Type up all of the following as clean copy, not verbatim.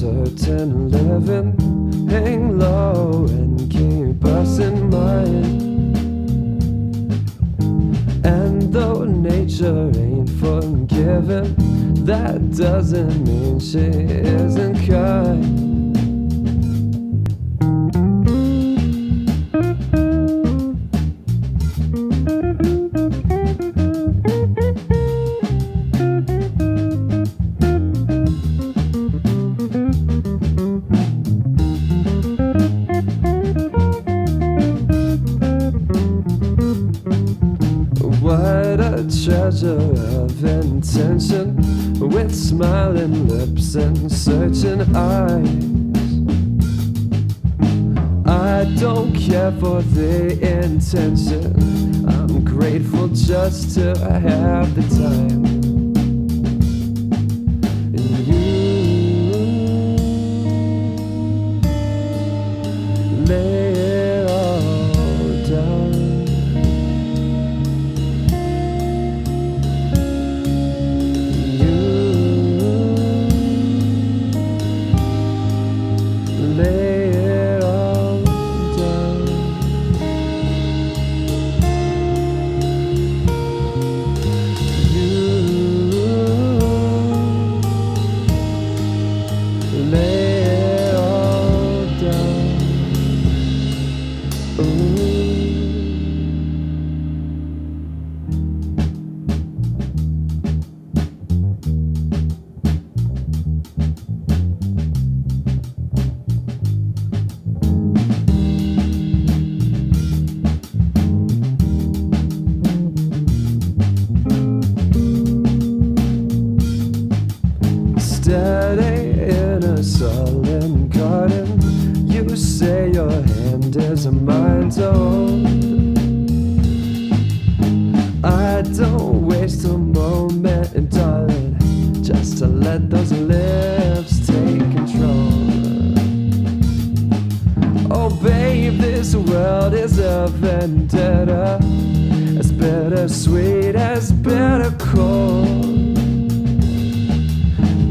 certain living, hang low and keep us in mind. And though nature ain't forgiving, that doesn't mean she isn't kind. What a treasure of intention, with smiling lips and searching eyes. I don't care for the intention, I'm grateful just to have the time. And you lay it all down. Steady in a solemn garden, you say your hand is mine to hold. I don't waste a moment, darling, just to let those lips take control. Oh babe, this world is a vendetta, as bittersweet as bitter cold.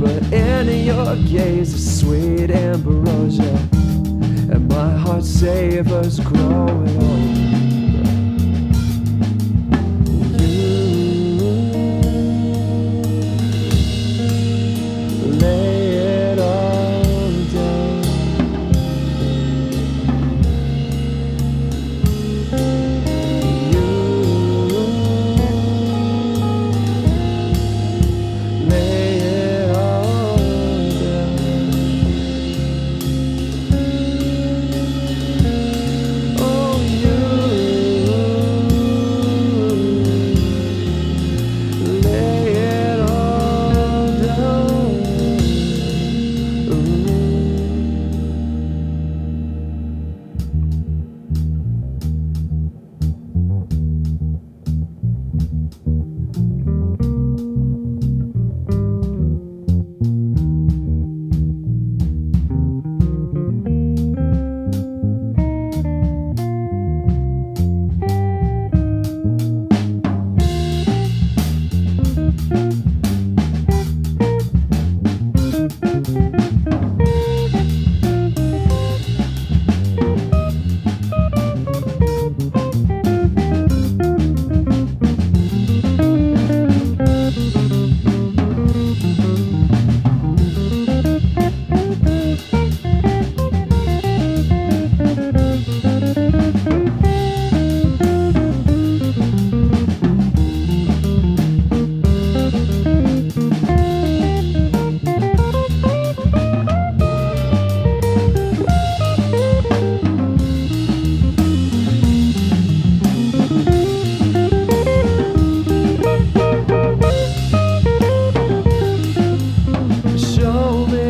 But in your gaze is sweet ambrosia, and my heart savors growing old. You lay it all down. You lay it all down. Oh, you lay it all down. Ooh.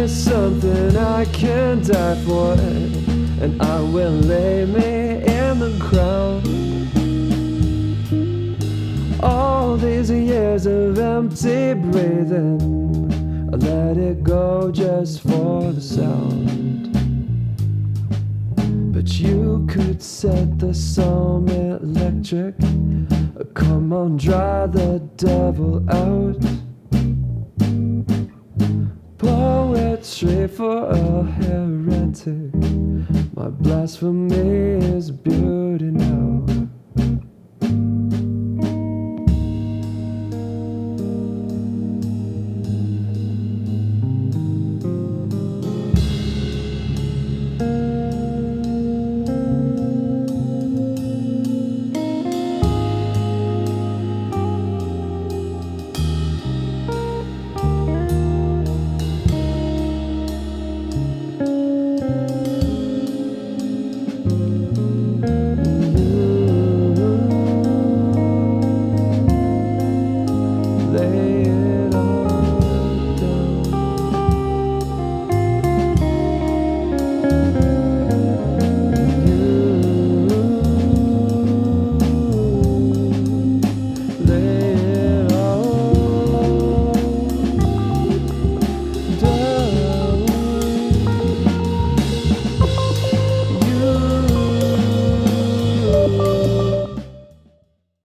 Something I can die for, and I will lay me in the ground. All these years of empty breathing, I let it go just for the sound. But you could set the song electric, come on, dry the devil out. Poet tree for a heretic. My blasphemy is beauty now.